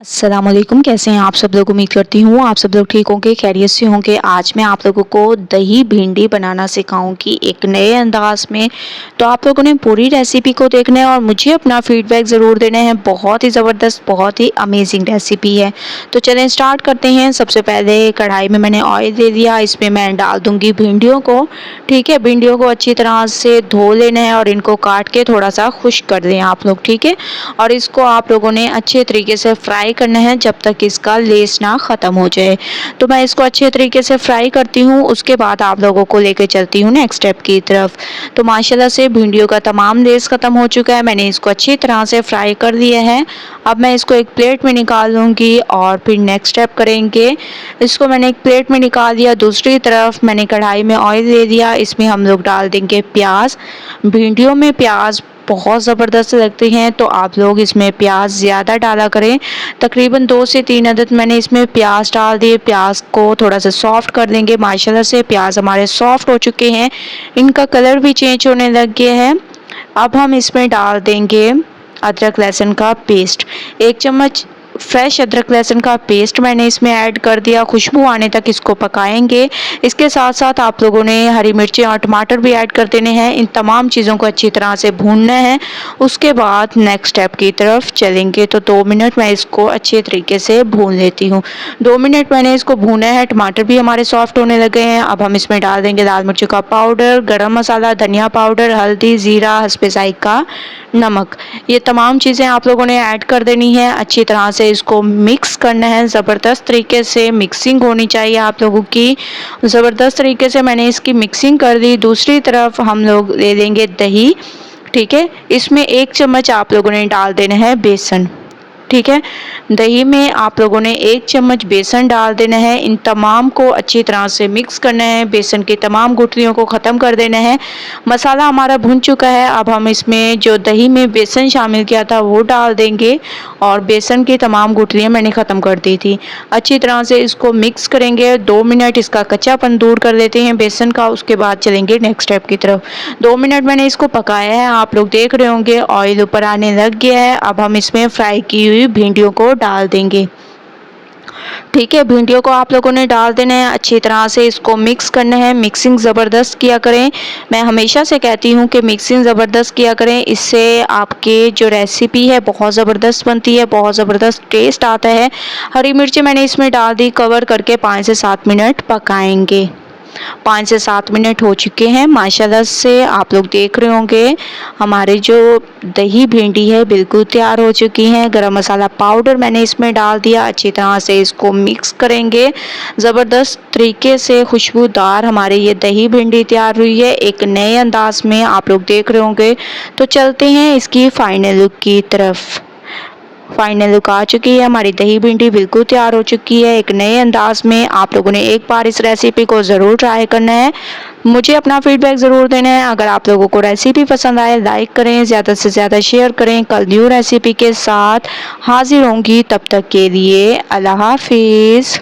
अस्सलामुअलैकुम, कैसे हैं आप सब लोग। उम्मीद करती हूँ आप सब लोग ठीक होंगे, खैरियत से होंगे। आज मैं आप लोगों को दही भिंडी बनाना सिखाऊंगी एक नए अंदाज में। तो आप लोगों ने पूरी रेसिपी को देखना है और मुझे अपना फीडबैक ज़रूर देना है। बहुत ही ज़बरदस्त, बहुत ही अमेजिंग रेसिपी है। तो चलें स्टार्ट करते हैं। सबसे पहले कढ़ाई में मैंने ऑयल दे दिया, इसमें मैं डाल दूँगी भिंडियों को। ठीक है, भिंडियों को अच्छी तरह से धो लेना है और इनको काट के थोड़ा सा खुश्क कर दें आप लोग। ठीक है, और इसको आप लोगों ने अच्छे तरीके से फ्राई करना है जब तक इसका लेस ना ख़त्म हो जाए। तो मैं इसको अच्छे तरीके से फ्राई करती हूँ, उसके बाद आप लोगों को लेके चलती हूँ नेक्स्ट स्टेप की तरफ। तो माशाल्लाह से भिंडियों का तमाम लेस ख़त्म हो चुका है, मैंने इसको अच्छी तरह से फ्राई कर लिया है। अब मैं इसको एक प्लेट में निकाल लूँगी और फिर नेक्स्ट स्टेप करेंगे। इसको मैंने एक प्लेट में निकाल दिया। दूसरी तरफ मैंने कढ़ाई में ऑयल दे दिया, इसमें हम लोग डाल देंगे प्याज। भिंडियों में प्याज बहुत ज़बरदस्त लगते हैं, तो आप लोग इसमें प्याज ज़्यादा डाला करें। तकरीबन 2 से 3 अदद मैंने इसमें प्याज डाल दिए। प्याज को थोड़ा सा सॉफ्ट कर देंगे। माशाल्लाह से प्याज हमारे सॉफ्ट हो चुके हैं, इनका कलर भी चेंज होने लग गया है। अब हम इसमें डाल देंगे अदरक लहसुन का पेस्ट। 1 चम्मच फ्रेश अदरक लहसुन का पेस्ट मैंने इसमें ऐड कर दिया। खुशबू आने तक इसको पकाएंगे। इसके साथ साथ आप लोगों ने हरी मिर्चें और टमाटर भी ऐड कर देने हैं। इन तमाम चीज़ों को अच्छी तरह से भूनना है। उसके बाद नेक्स्ट स्टेप की तरफ चलेंगे। तो 2 मिनट मैं इसको अच्छे तरीके से भून लेती हूँ। 2 मिनट मैंने इसको भूना है। टमाटर भी हमारे सॉफ्ट होने लगे हैं। अब हम इसमें डाल देंगे लाल मिर्च का पाउडर, गरम मसाला, धनिया पाउडर, हल्दी, ज़ीरा, हस्बे ज़ायक़ा, नमक। ये तमाम चीज़ें आप लोगों ने ऐड कर देनी है। अच्छी तरह से इसको मिक्स करना है, ज़बरदस्त तरीके से मिक्सिंग होनी चाहिए आप लोगों की। ज़बरदस्त तरीके से मैंने इसकी मिक्सिंग कर दी। दूसरी तरफ हम लोग ले लेंगे दही। ठीक है, इसमें 1 चम्मच आप लोगों ने डाल देना है बेसन। ठीक है, दही में आप लोगों ने 1 चम्मच बेसन डाल देना है। इन तमाम को अच्छी तरह से मिक्स करना है, बेसन की तमाम गुठलियों को ख़त्म कर देना है। मसाला हमारा भुन चुका है। अब हम इसमें जो दही में बेसन शामिल किया था वो डाल देंगे और बेसन की तमाम गुठलियाँ मैंने ख़त्म कर दी थी। अच्छी तरह से इसको मिक्स करेंगे। 2 मिनट इसका कच्चापन दूर कर देते हैं बेसन का, उसके बाद चलेंगे नेक्स्ट स्टेप की तरफ। 2 मिनट मैंने इसको पकाया है, आप लोग देख रहे होंगे ऑयल ऊपर आने लग गया है। अब हम इसमें फ्राई की हुई भिंडियों को डाल देंगे। ठीक है, भिंडियों को आप लोगों ने डाल देना है। अच्छी तरह से इसको मिक्स करना है। मिक्सिंग ज़बरदस्त किया करें। मैं हमेशा से कहती हूँ कि मिक्सिंग ज़बरदस्त किया करें, इससे आपके जो रेसिपी है बहुत ज़बरदस्त बनती है, बहुत ज़बरदस्त टेस्ट आता है। हरी मिर्ची मैंने इसमें डाल दी। कवर करके 5 से 7 मिनट पकाएंगे। 5 से 7 मिनट हो चुके हैं। माशाल्लाह से आप लोग देख रहे होंगे हमारे जो दही भिंडी है बिल्कुल तैयार हो चुकी हैं। गरम मसाला पाउडर मैंने इसमें डाल दिया। अच्छी तरह से इसको मिक्स करेंगे। ज़बरदस्त तरीके से खुशबूदार हमारे ये दही भिंडी तैयार हुई है एक नए अंदाज में, आप लोग देख रहे होंगे। तो चलते हैं इसकी फाइनल लुक की तरफ। फाइनल लुक आ चुकी है, हमारी दही भिंडी बिल्कुल तैयार हो चुकी है एक नए अंदाज में। आप लोगों ने एक बार इस रेसिपी को ज़रूर ट्राई करना है। मुझे अपना फीडबैक ज़रूर देना है। अगर आप लोगों को रेसिपी पसंद आए लाइक करें, ज़्यादा से ज़्यादा शेयर करें। कल न्यू रेसिपी के साथ हाजिर होंगी, तब तक के लिए अल्लाह हाफिज़।